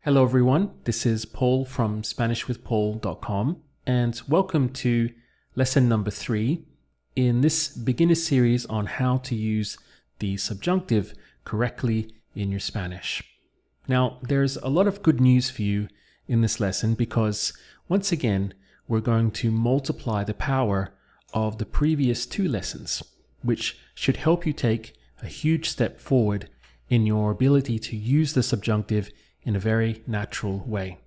Hello everyone, this is Paul from SpanishWithPaul.com and welcome to lesson number 3 in this beginner series on how to use the subjunctive correctly in your Spanish. Now, there's a lot of good news for you in this lesson because once again, we're going to multiply the power of the previous 2 lessons, which should help you take a huge step forward in your ability to use the subjunctive in a very natural way.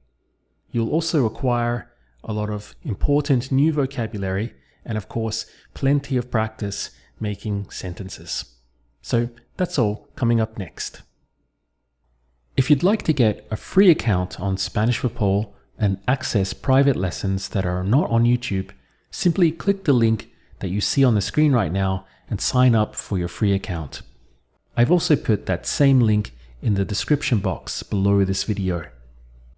You'll also acquire a lot of important new vocabulary and of course plenty of practice making sentences. So that's all coming up next. If you'd like to get a free account on Spanish with Paul and access private lessons that are not on YouTube, simply click the link that you see on the screen right now and sign up for your free account. I've also put that same link in the description box below this video.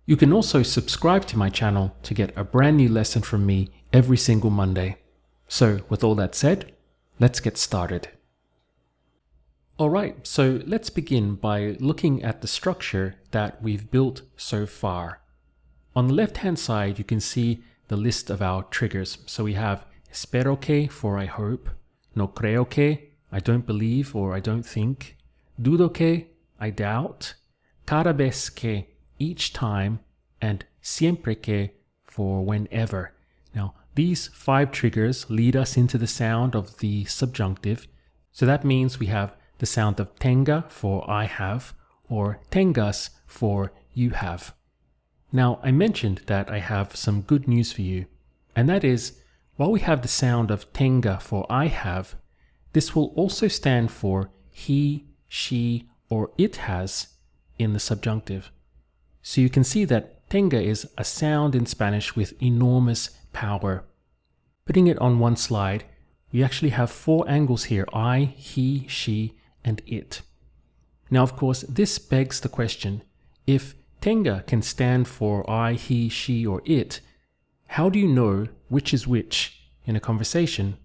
You can also subscribe to my channel to get a brand new lesson from me every single Monday. So with all that said, let's get started. Alright, so let's begin by looking at the structure that we've built so far. On the left hand side you can see the list of our triggers. So we have espero que for I hope, no creo que, I don't believe or I don't think, dudo que, I doubt, cada vez que, each time, and siempre que, for whenever. Now, these 5 triggers lead us into the sound of the subjunctive. So that means we have the sound of tenga for I have, or tengas for you have. Now, I mentioned that I have some good news for you, and that is, while we have the sound of tenga for I have, this will also stand for he, she, or it has in the subjunctive. So you can see that tenga is a sound in Spanish with enormous power. Putting it on one slide, we actually have 4 angles here: I, he, she, and it. Now, of course, this begs the question, if tenga can stand for I, he, she, or it, how do you know which is which in a conversation?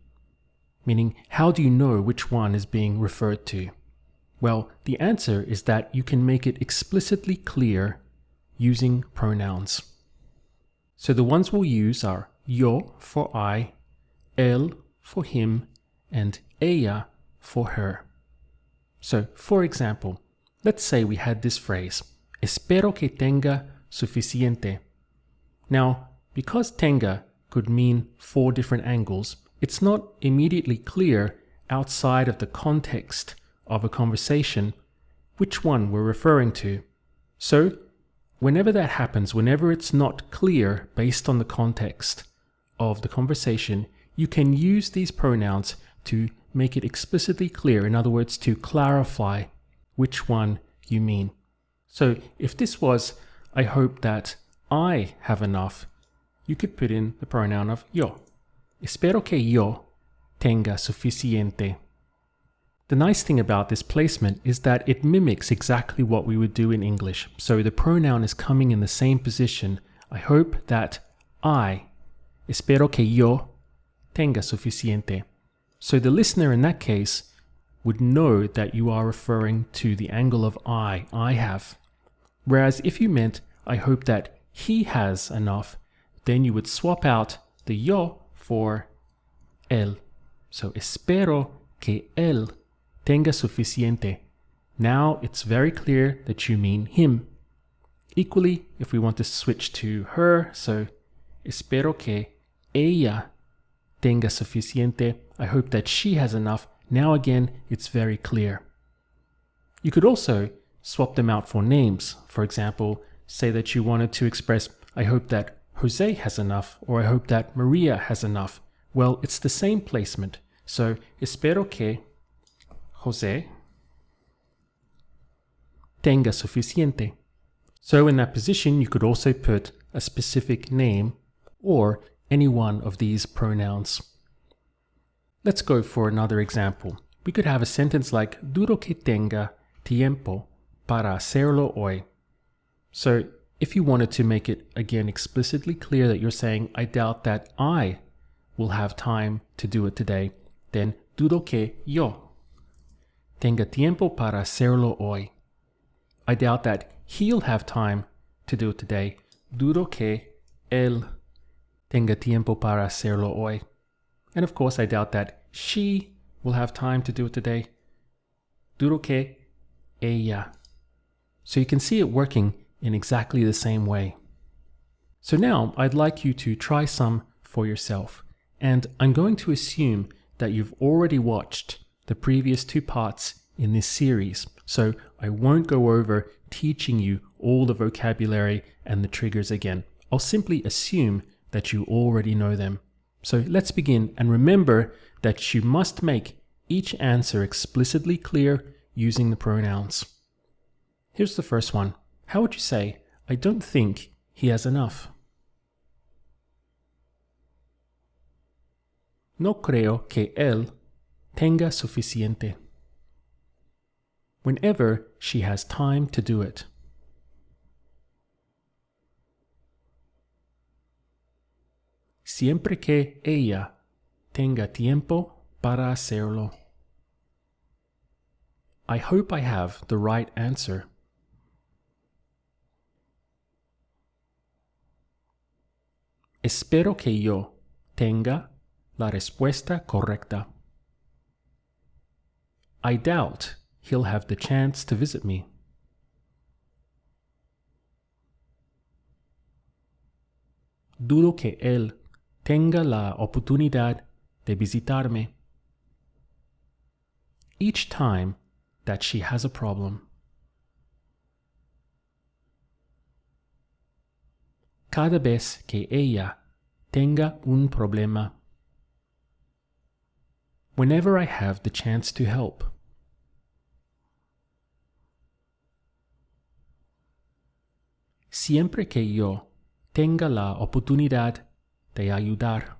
Meaning, how do you know which one is being referred to? Well, the answer is that you can make it explicitly clear using pronouns. So the ones we'll use are yo for I, él for him, and ella for her. So, for example, let's say we had this phrase, espero que tenga suficiente. Now, because tenga could mean 4 different angles, it's not immediately clear outside of the context of a conversation which one we're referring to. So whenever that happens, whenever it's not clear based on the context of the conversation, you can use these pronouns to make it explicitly clear, in other words, to clarify which one you mean. So if this was, I hope that I have enough, you could put in the pronoun of yo. Espero que yo tenga suficiente. The nice thing about this placement is that it mimics exactly what we would do in English. So the pronoun is coming in the same position. I hope that I, espero que yo, tenga suficiente. So the listener in that case would know that you are referring to the angle of I have. Whereas if you meant, I hope that he has enough, then you would swap out the yo for él. So espero que él tenga suficiente. Now it's very clear that you mean him. Equally, if we want to switch to her, so espero que ella tenga suficiente. I hope that she has enough. Now again, it's very clear. You could also swap them out for names. For example, say that you wanted to express, I hope that Jose has enough, or I hope that Maria has enough. Well, it's the same placement. So espero que Jose tenga suficiente. So in that position, you could also put a specific name or any one of these pronouns. Let's go for another example. We could have a sentence like dudo que tenga tiempo para hacerlo hoy. So if you wanted to make it again explicitly clear that you're saying, I doubt that I will have time to do it today, then dudo que yo tenga tiempo para hacerlo hoy. I doubt that he'll have time to do it today. Dudo que él tenga tiempo para hacerlo hoy. And of course, I doubt that she will have time to do it today. Dudo que ella. So you can see it working in exactly the same way. So now I'd like you to try some for yourself. And I'm going to assume that you've already watched the previous 2 parts in this series. So I won't go over teaching you all the vocabulary and the triggers again. I'll simply assume that you already know them. So let's begin, and remember that you must make each answer explicitly clear using the pronouns. Here's the first one. How would you say, I don't think he has enough? No creo que él tenga suficiente. Whenever she has time to do it. Siempre que ella tenga tiempo para hacerlo. I hope I have the right answer. Espero que yo tenga la respuesta correcta. I doubt he'll have the chance to visit me. Dudo que él tenga la oportunidad de visitarme. Each time that she has a problem. Cada vez que ella tenga un problema. Whenever I have the chance to help. Siempre que yo tenga la oportunidad de ayudar.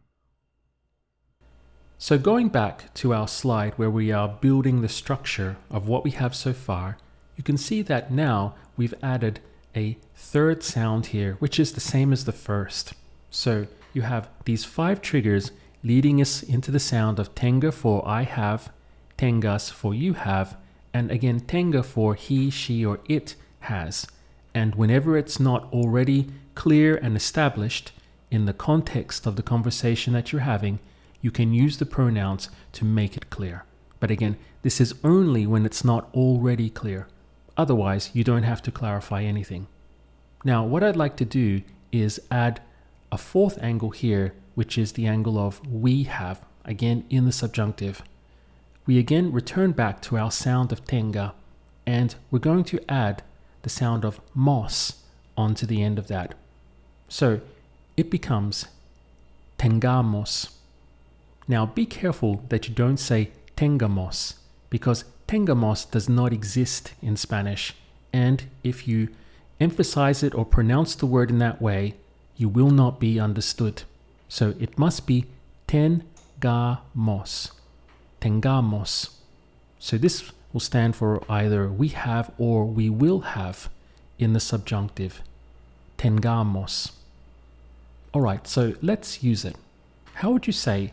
So going back to our slide where we are building the structure of what we have so far, you can see that now we've added a third sound here, which is the same as the first. So you have these 5 triggers leading us into the sound of tenga for I have, tengas for you have, and again tenga for he, she, or it has. And whenever it's not already clear and established in the context of the conversation that you're having, you can use the pronouns to make it clear. But again, this is only when it's not already clear. Otherwise, you don't have to clarify anything. Now, what I'd like to do is add a 4th angle here, which is the angle of we have, again in the subjunctive. We again return back to our sound of tenga, and we're going to add the sound of mos onto the end of that. So it becomes tengamos. Now be careful that you don't say tengamos, because tengamos does not exist in Spanish, and if you emphasize it or pronounce the word in that way, you will not be understood. So it must be tengamos. Tengamos. So this will stand for either we have or we will have in the subjunctive. Tengamos. Alright, so let's use it. How would you say,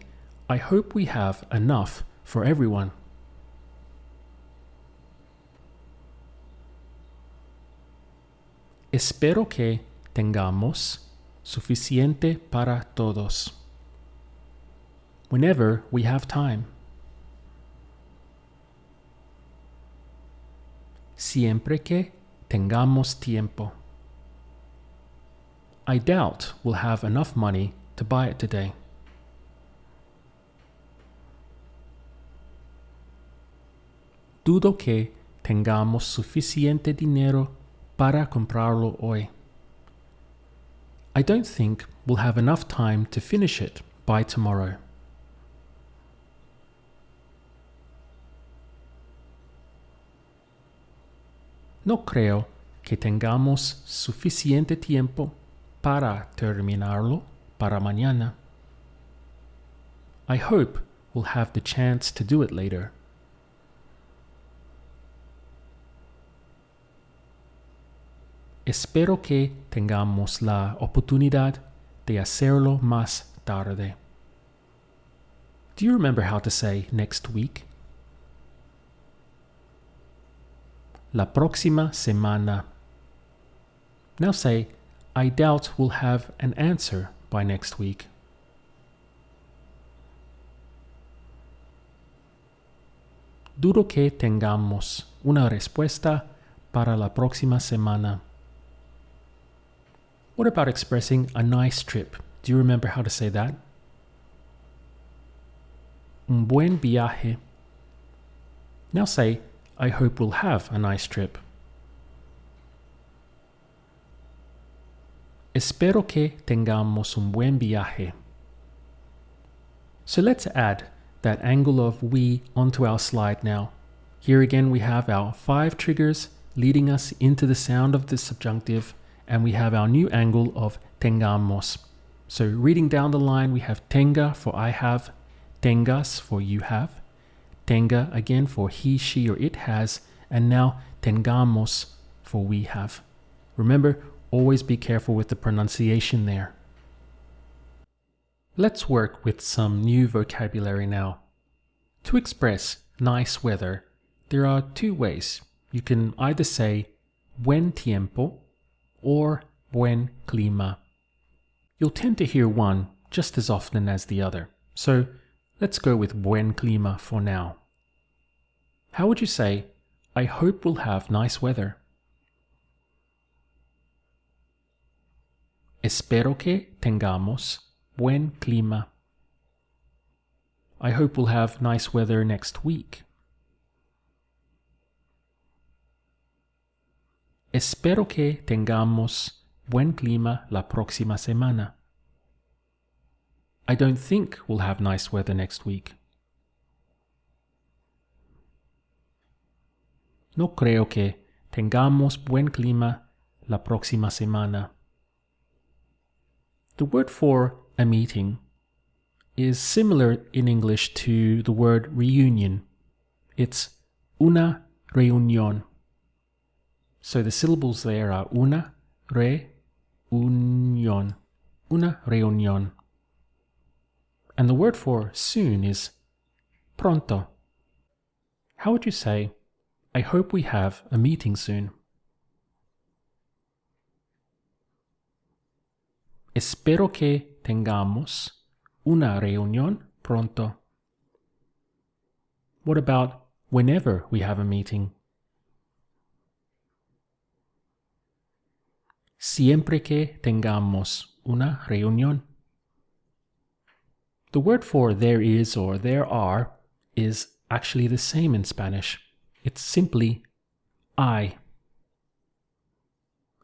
I hope we have enough for everyone? Espero que tengamos suficiente para todos. Whenever we have time. Siempre que tengamos tiempo. I doubt we'll have enough money to buy it today. Dudo que tengamos suficiente dinero para comprarlo hoy. I don't think we'll have enough time to finish it by tomorrow. No creo que tengamos suficiente tiempo para terminarlo para mañana. I hope we'll have the chance to do it later. Espero que tengamos la oportunidad de hacerlo más tarde. Do you remember how to say next week? La próxima semana. Now say, I doubt we'll have an answer by next week. Dudo que tengamos una respuesta para la próxima semana. What about expressing a nice trip? Do you remember how to say that? Un buen viaje. Now say, I hope we'll have a nice trip. Espero que tengamos un buen viaje. So let's add that angle of we onto our slide now. Here again we have our 5 triggers leading us into the sound of the subjunctive, and we have our new angle of tengamos. So reading down the line, we have tenga for I have, tengas for you have, tenga again for he, she, or it has, and now tengamos for we have. Remember, always be careful with the pronunciation there. Let's work with some new vocabulary now. To express nice weather, there are 2 ways. You can either say buen tiempo or buen clima. You'll tend to hear one just as often as the other. So let's go with buen clima for now. How would you say, I hope we'll have nice weather? Espero que tengamos buen clima. I hope we'll have nice weather next week. Espero que tengamos buen clima la próxima semana. I don't think we'll have nice weather next week. No creo que tengamos buen clima la próxima semana. The word for a meeting is similar in English to the word reunion. It's una reunión. So the syllables there are una reunión. Una reunión. And the word for soon is pronto. How would you say, I hope we have a meeting soon? Espero que tengamos una reunión pronto. What about whenever we have a meeting? Siempre que tengamos una reunión. The word for there is or there are is actually the same in Spanish. It's simply I.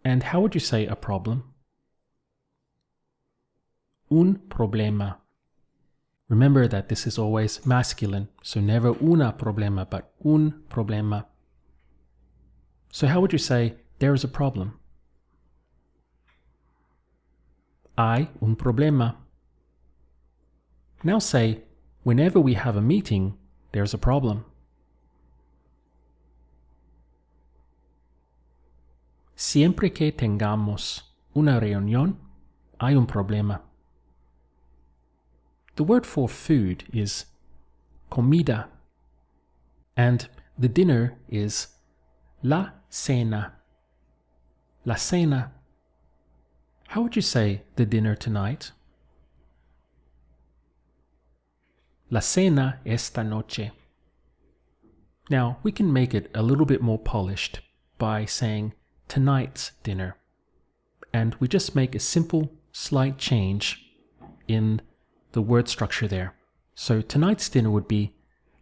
And how would you say a problem? Un problema. Remember that this is always masculine, so never una problema, but un problema. So how would you say there is a problem? Hay un problema. Now say, whenever we have a meeting, there's a problem. Siempre que tengamos una reunión, hay un problema. The word for food is comida, and the dinner is la cena. La cena. How would you say the dinner tonight? La cena esta noche. Now, we can make it a little bit more polished by saying tonight's dinner. And we just make a simple, slight change in the word structure there. So tonight's dinner would be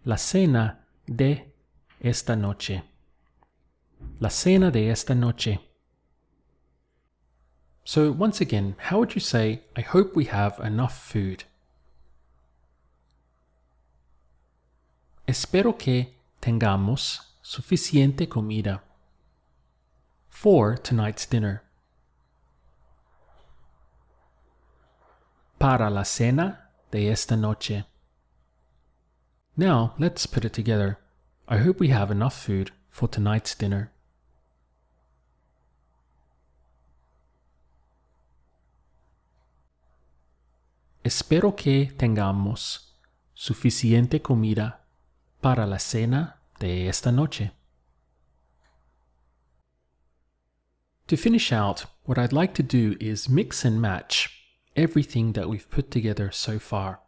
la cena de esta noche. La cena de esta noche. So once again, how would you say, I hope we have enough food? Espero que tengamos suficiente comida for tonight's dinner. Para la cena de esta noche. Now, let's put it together. I hope we have enough food for tonight's dinner. Espero que tengamos suficiente comida para la cena de esta noche. To finish out, what I'd like to do is mix and match everything that we've put together so far.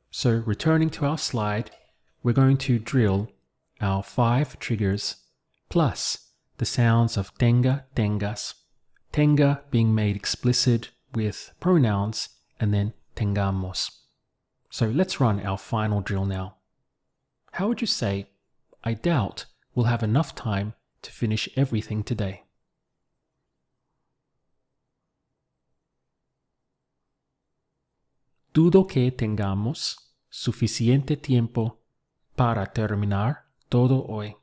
So returning to our slide, we're going to drill our 5 triggers plus the sounds of tenga, tengas, tenga being made explicit with pronouns, and then tengamos. So let's run our final drill now. How would you say, I doubt we'll have enough time to finish everything today? Dudo que tengamos suficiente tiempo para terminar todo hoy.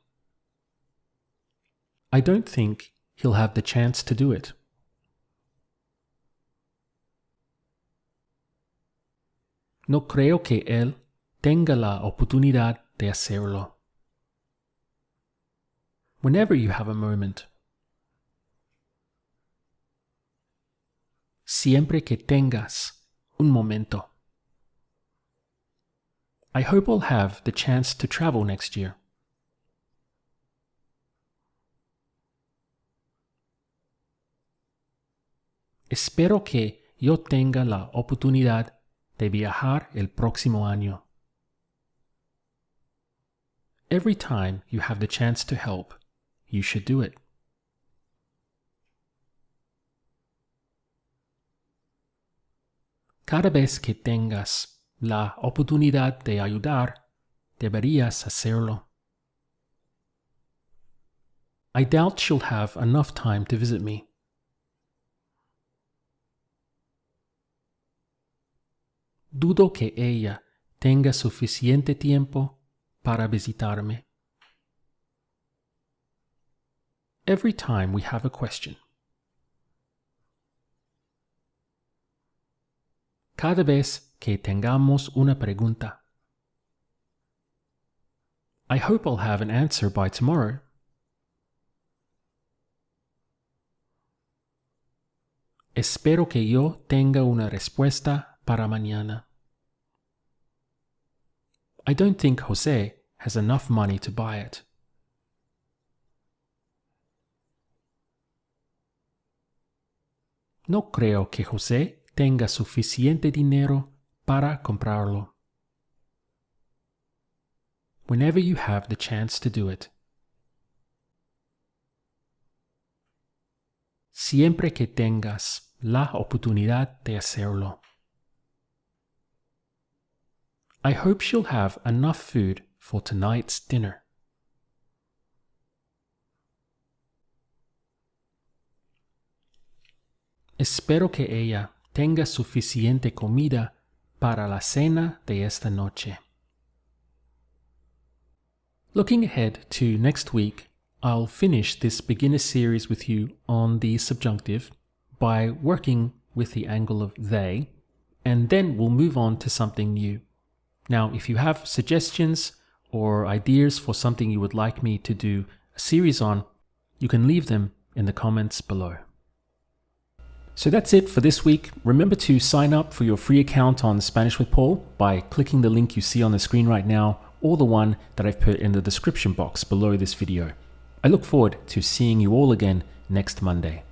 I don't think he'll have the chance to do it. No creo que él tenga la oportunidad de hacerlo. Whenever you have a moment. Siempre que tengas un momento. I hope I'll have the chance to travel next year. Espero que yo tenga la oportunidad de viajar el próximo año. Every time you have the chance to help, you should do it. Cada vez que tengas la oportunidad de ayudar, deberías hacerlo. I doubt she'll have enough time to visit me. Dudo que ella tenga suficiente tiempo para visitarme. Every time we have a question. Cada vez que tengamos una pregunta. I hope I'll have an answer by tomorrow. Espero que yo tenga una respuesta para mañana. I don't think Jose has enough money to buy it. No creo que Jose tenga suficiente dinero para comprarlo. Whenever you have the chance to do it. Siempre que tengas la oportunidad de hacerlo. I hope she'll have enough food for tonight's dinner. Espero que ella tenga suficiente comida para la cena de esta noche. Looking ahead to next week, I'll finish this beginner series with you on the subjunctive by working with the angle of they, and then we'll move on to something new. Now, if you have suggestions or ideas for something you would like me to do a series on, you can leave them in the comments below. So that's it for this week. Remember to sign up for your free account on Spanish with Paul by clicking the link you see on the screen right now, or the one that I've put in the description box below this video. I look forward to seeing you all again next Monday.